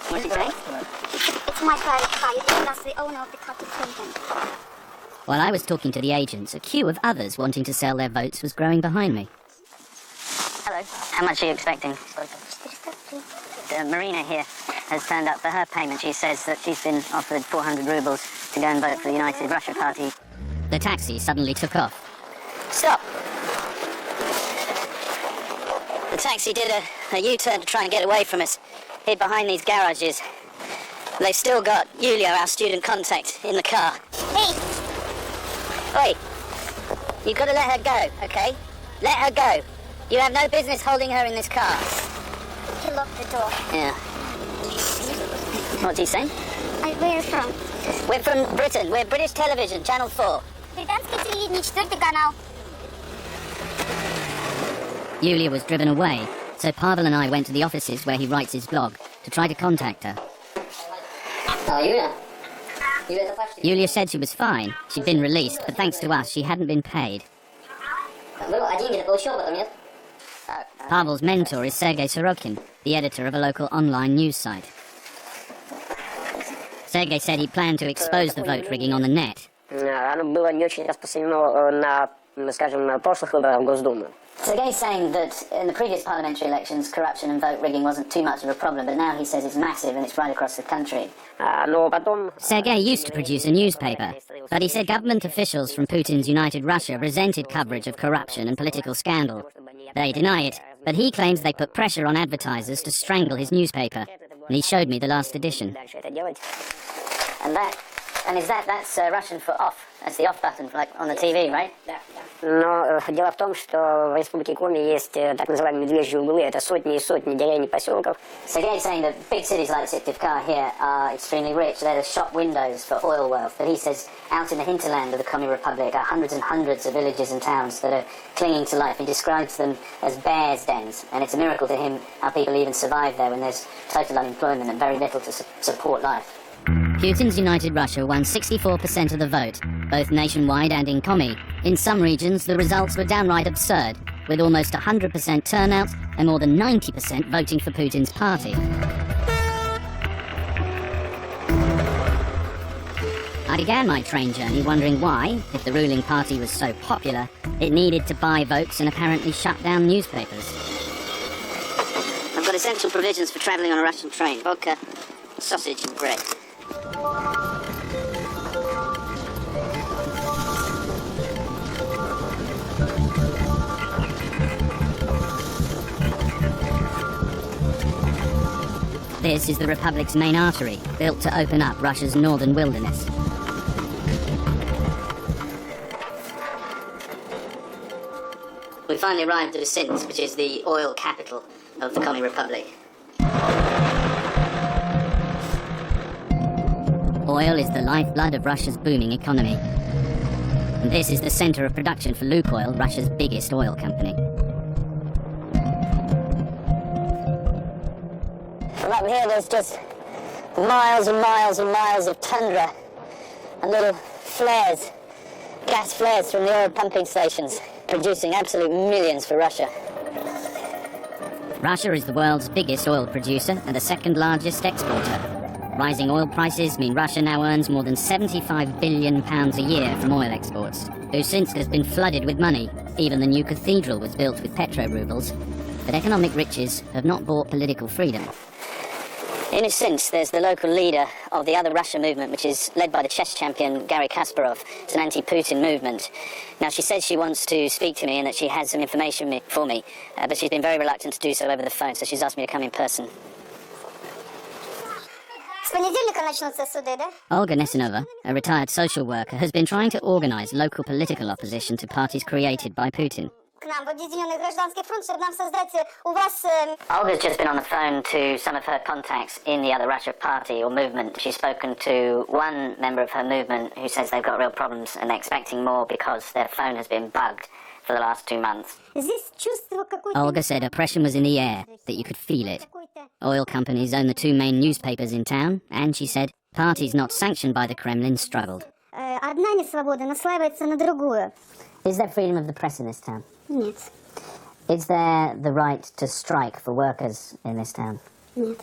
What did you say? It's my private car. You can ask the owner of the car to take them. While I was talking to the agents, a queue of others wanting to sell their votes was growing behind me. Hello. How much are you expecting? Marina here has turned up for her payment. She says that she's been offered 400 rubles to go and vote for the United Russia Party. The taxi suddenly took off. Stop! The taxi did a U-turn to try and get away from us, hid behind these garages. They've still got Yulia, our student contact, in the car. Hey! Oi! You've got to let her go, okay? Let her go. You have no business holding her in this car. He locked the door. Yeah. What's he saying? Where are you from? We're from Britain. We're British television, Channel 4. Британское телевидение, 4-й канал. Yulia was driven away, so Pavel and I went to the offices where he writes his blog to try to contact her. Oh, Yulia. Yulia said she was fine. She'd been released, but thanks to us, she hadn't been paid. Pavel's mentor is Sergei Sorokin, the editor of a local online news site. Sergei said he planned to expose the vote rigging on the net. Sergei's saying that in the previous parliamentary elections, corruption and vote rigging wasn't too much of a problem, but now he says it's massive and it's right across the country. Sergei used to produce a newspaper, but he said government officials from Putin's United Russia resented coverage of corruption and political scandal. They deny it, but he claims they put pressure on advertisers to strangle his newspaper, and he showed me the last edition. And that's Russian for off. That's the off button, like on the TV, right? Но дело в том, что в Республике Коми есть так называемые медвежьи углы, это сотни и сотни деревень и поселков. Sergei's saying that big cities like Syktyvkar here are extremely rich. They're the shop windows for oil wealth. But he says out in the hinterland of the Komi Republic are hundreds and hundreds of villages and towns that are clinging to life. He describes them as bears' dens, and it's a miracle to him how people even survive there when there's total unemployment and very little to support life. Putin's United Russia won 64% of the vote, both nationwide and in Komi. In some regions, the results were downright absurd, with almost 100% turnout and more than 90% voting for Putin's party. I began my train journey wondering why, if the ruling party was so popular, it needed to buy votes and apparently shut down newspapers. I've got essential provisions for travelling on a Russian train: vodka, sausage and bread. This is the Republic's main artery, built to open up Russia's northern wilderness. We finally arrived at Usinsk, which is the oil capital of the Komi Republic. Oil is the lifeblood of Russia's booming economy. And this is the center of production for Lukoil, Russia's biggest oil company. From up here there's just miles and miles and miles of tundra and little flares, gas flares from the oil pumping stations, producing absolute millions for Russia. Russia is the world's biggest oil producer and the second largest exporter. Rising oil prices mean Russia now earns more than £75 billion a year from oil exports. Usinsk has been flooded with money. Even the new cathedral was built with petro-rubles. But economic riches have not bought political freedom. In Usinsk, there's the local leader of the Other Russia movement, which is led by the chess champion Garry Kasparov. It's an anti-Putin movement. Now, she says she wants to speak to me and that she has some information for me, but she's been very reluctant to do so over the phone, so she's asked me to come in person. Olga Nesinova, a retired social worker, has been trying to organize local political opposition to parties created by Putin. Olga's just been on the phone to some of her contacts in the Other Russia party or movement. She's spoken to one member of her movement who says they've got real problems and they're expecting more because their phone has been bugged for the last 2 months. Olga said oppression was in the air, that you could feel it. Oil companies own the 2 main newspapers in town, and she said parties not sanctioned by the Kremlin struggled. Is there freedom of the press in this town? Нет. Is there the right to strike for workers in this town? Нет.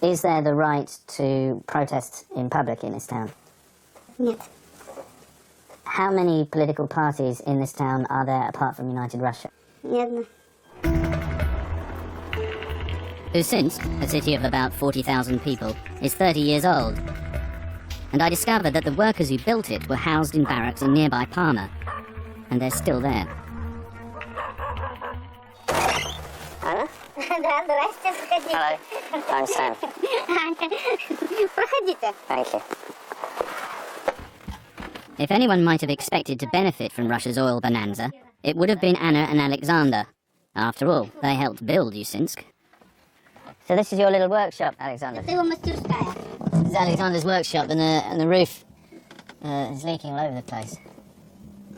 Is there the right to protest in public in this town? Нет. How many political parties in this town are there apart from United Russia? Ни одна. Usinsk, a city of about 40,000 people, is 30 years old. And I discovered that the workers who built it were housed in barracks in nearby Parma. And they're still there. Anna? Да, здрасте, заходите. Hello. I'm Sam. Проходите. Thank you. If anyone might have expected to benefit from Russia's oil bonanza, it would have been Anna and Alexander. After all, they helped build Usinsk. So this is your little workshop, Alexander. Это его мастерская. This is Alexander's workshop, and the roof is leaking all over the place.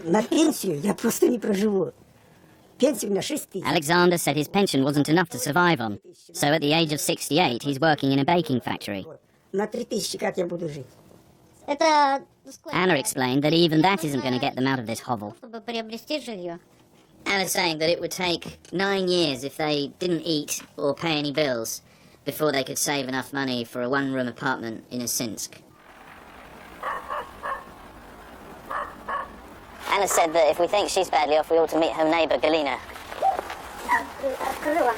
На пенсию я просто не проживу. Пенсию на 6 тысяч. Alexander said his pension wasn't enough to survive on, so at the age of 68 he's working in a baking factory. На 3000 как я буду жить? Это Anna explained that even that isn't going to get them out of this hovel. чтобы приобрести жилье. Anna's saying that it would take 9 years if they didn't eat or pay any bills before they could save enough money for a one-room apartment in Usinsk. Anna said that if we think she's badly off, we ought to meet her neighbour, Galina. Открыла.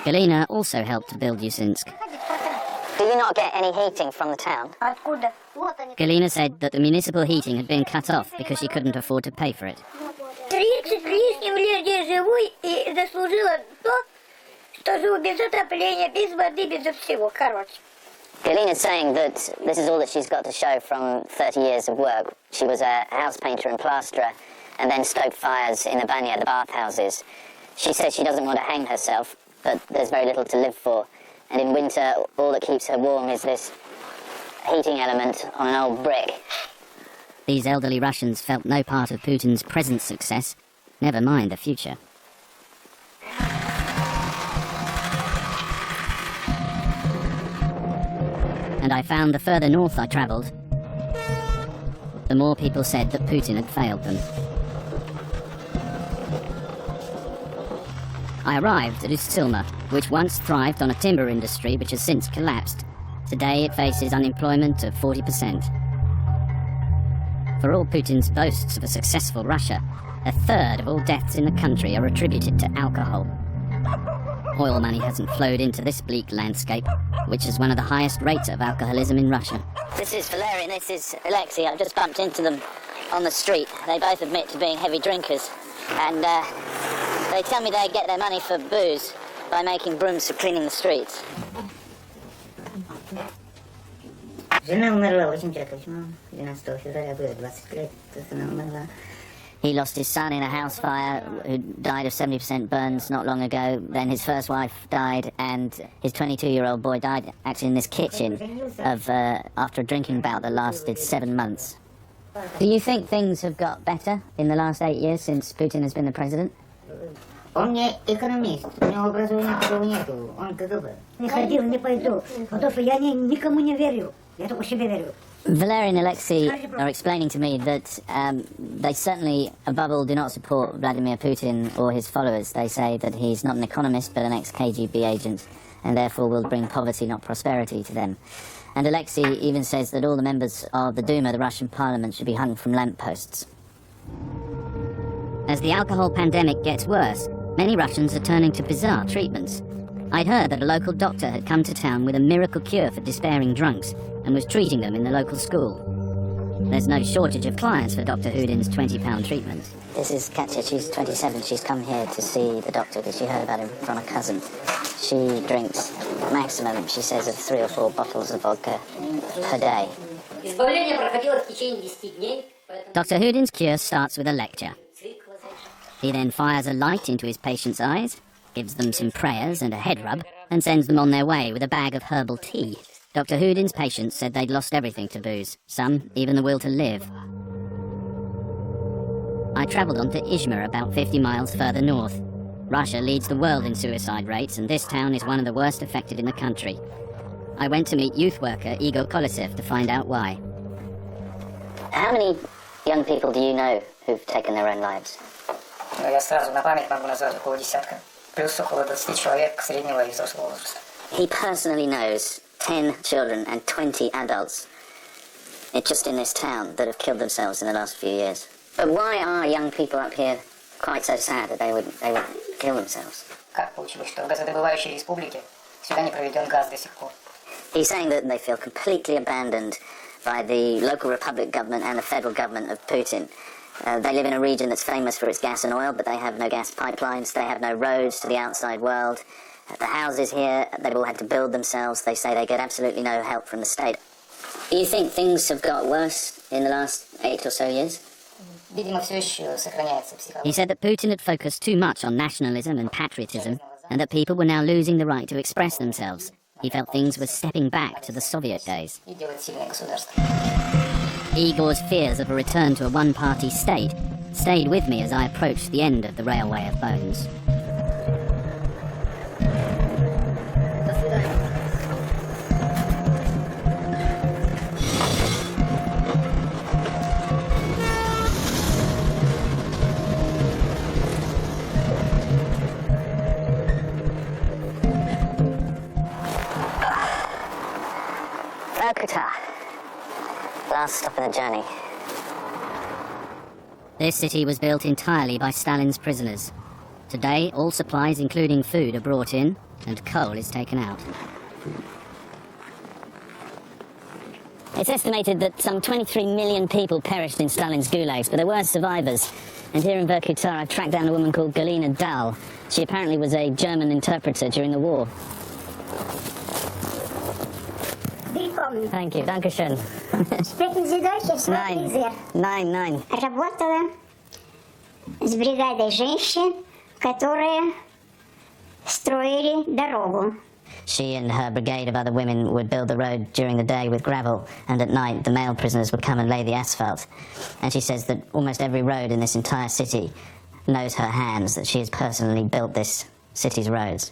Galina also helped to build Usinsk. Do you not get any heating from the town? Откуда? Вот они. Galina said that the municipal heating had been cut off because she couldn't afford to pay for it. 30 с лишним лет я живу и заслужила то, что живу без отопления, без воды, без всего, короче. Galina's saying that this is all that she's got to show from 30 years of work. She was a house painter and plasterer and then stoked fires in the banya, the bathhouses. She says she doesn't want to hang herself, but there's very little to live for. And in winter, all that keeps her warm is this heating element on an old brick. These elderly Russians felt no part of Putin's present success, never mind the future. And I found the further north I travelled, the more people said that Putin had failed them. I arrived at Ust-Silma, which once thrived on a timber industry which has since collapsed. Today it faces unemployment of 40%. For all Putin's boasts of a successful Russia, a third of all deaths in the country are attributed to alcohol. Oil money hasn't flowed into this bleak landscape, which is one of the highest rates of alcoholism in Russia. This is Valery and this is Alexei. I've just bumped into them on the street. They both admit to being heavy drinkers. And they tell me they get their money for booze by making brooms for cleaning the streets. Жена умерла очень трагично. 12 февраля было 20 лет, тут она умерла. He lost his son in a house fire, who died of 70% burns not long ago. Then his first wife died, and his 22-year-old boy died actually in this kitchen after a drinking bout that lasted 7 months. Do you think things have got better in the last 8 years since Putin has been the president? Он не экономист, у него образования такого нету, он КГБ. Не ходил, не пойду, потому что я никому не верю, я только себе верю. Valery and Alexei are explaining to me that they certainly, above all, do not support Vladimir Putin or his followers. They say that he's not an economist but an ex-KGB agent, and therefore will bring poverty, not prosperity, to them. And Alexei even says that all the members of the Duma, the Russian parliament, should be hung from lampposts. As the alcohol pandemic gets worse, many Russians are turning to bizarre treatments. I'd heard that a local doctor had come to town with a miracle cure for despairing drunks and was treating them in the local school. There's no shortage of clients for Dr. Houdin's £20 treatment. This is Katya, she's 27. She's come here to see the doctor because she heard about him from a cousin. She drinks maximum, she says, of 3 or 4 bottles of vodka per day. Dr. Houdin's cure starts with a lecture. He then fires a light into his patient's eyes, gives them some prayers and a head rub, and sends them on their way with a bag of herbal tea. Dr. Houdin's patients said they'd lost everything to booze, some even the will to live. I travelled on to Izhmir, about 50 miles further north. Russia leads the world in suicide rates, and this town is one of the worst affected in the country. I went to meet youth worker Igor Kolisev to find out why. How many young people do you know who've taken their own lives? Я сразу на память могу назвать около 10. Плюс около 20 человек среднего и взрослого возраста. He personally knows 10 children and 20 adults just in this town that have killed themselves in the last few years. But why are young people up here quite so sad that they would kill themselves? Как получилось, что в газодобывающей республике сюда не проведен газ до сих пор? He's saying that they feel completely abandoned by the local republic government and the federal government of Putin. They live in a region that's famous for its gas and oil, but they have no gas pipelines, they have no roads to the outside world. The houses here, they've all had to build themselves. They say they get absolutely no help from the state. Do you think things have got worse in the last 8 or so years? Видимо, все еще сохраняется психология. He said that Putin had focused too much on nationalism and patriotism, and that people were now losing the right to express themselves. He felt things were stepping back to the Soviet days. И делает сильное государство. Igor's fears of a return to a one-party state stayed with me as I approached the end of the Railway of Bones. Last stop in the journey. This city was built entirely by Stalin's prisoners. Today, all supplies, including food, are brought in, and coal is taken out. It's estimated that some 23 million people perished in Stalin's gulags, but there were survivors. And here in Vorkuta, I've tracked down a woman called Galina Dahl. She apparently was a German interpreter during the war. Thank you, danke schön. Sprechen Sie Deutsch? Ich Nein, sehr. nein. Работала с бригадой женщин, которые строили дорогу. She and her brigade of other women would build the road during the day with gravel, and at night the male prisoners would come and lay the asphalt. And she says that almost every road in this entire city knows her hands, that she has personally built this city's roads.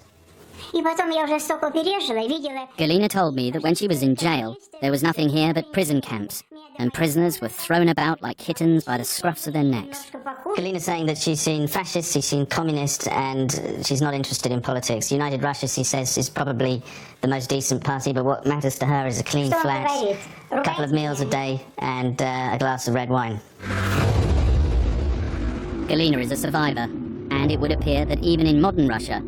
И потом я уже столько пережила и видела... Galina told me that when she was in jail, there was nothing here but prison camps, and prisoners were thrown about like kittens by the scruffs of their necks. Galina's saying that she's seen fascists, she's seen communists, and she's not interested in politics. United Russia, she says, is probably the most decent party, but what matters to her is a clean flat, a couple of meals a day, and a glass of red wine. Galina is a survivor, and it would appear that even in modern Russia,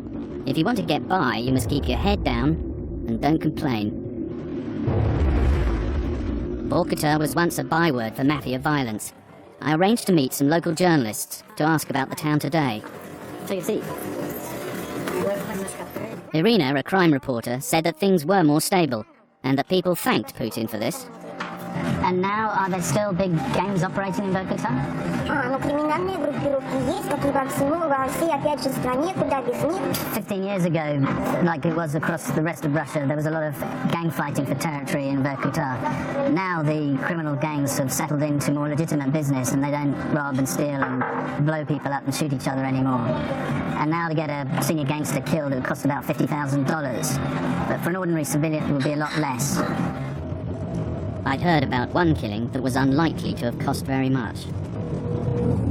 if you want to get by, you must keep your head down and don't complain. Vorkuta was once a byword for mafia violence. I arranged to meet some local journalists to ask about the town today. Take a seat. Irina, a crime reporter, said that things were more stable and that people thanked Putin for this. And now, are there still big gangs operating in Vorkuta? Ну криминальные группировки есть, как и во всей, опять же, стране, куда без них. 15 years ago, like it was across the rest of Russia, there was a lot of gang fighting for territory in Vorkuta. Now the criminal gangs have settled into more legitimate business and they don't rob and steal and blow people up and shoot each other anymore. And now to get a senior gangster killed, it would cost about $50,000. But for an ordinary civilian, it would be a lot less. I'd heard about one killing that was unlikely to have cost very much.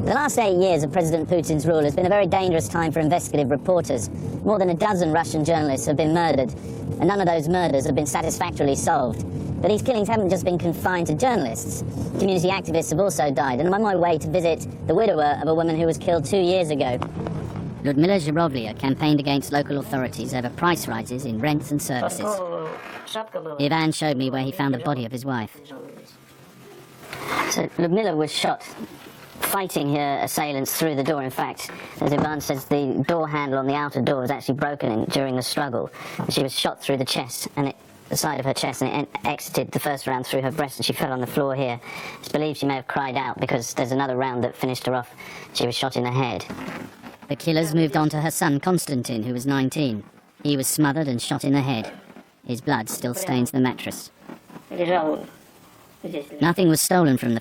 The last 8 years of President Putin's rule has been a very dangerous time for investigative reporters. More than a dozen Russian journalists have been murdered, and none of those murders have been satisfactorily solved. But these killings haven't just been confined to journalists. Community activists have also died, and I'm on my way to visit the widower of a woman who was killed 2 years ago. Ludmila Zhirovlia campaigned against local authorities over price rises in rents and services. Ivan showed me where he found the body of his wife. So Ludmila was shot fighting her assailants through the door. In fact, as Ivan says, the door handle on the outer door was actually broken during the struggle. She was shot through the chest, and the side of her chest, and it exited the first round through her breast, and she fell on the floor here. It's believed she may have cried out because there's another round that finished her off. She was shot in the head. The killers moved on to her son Konstantin, who was 19. He was smothered and shot in the head. His blood still stains the mattress. Nothing was stolen from the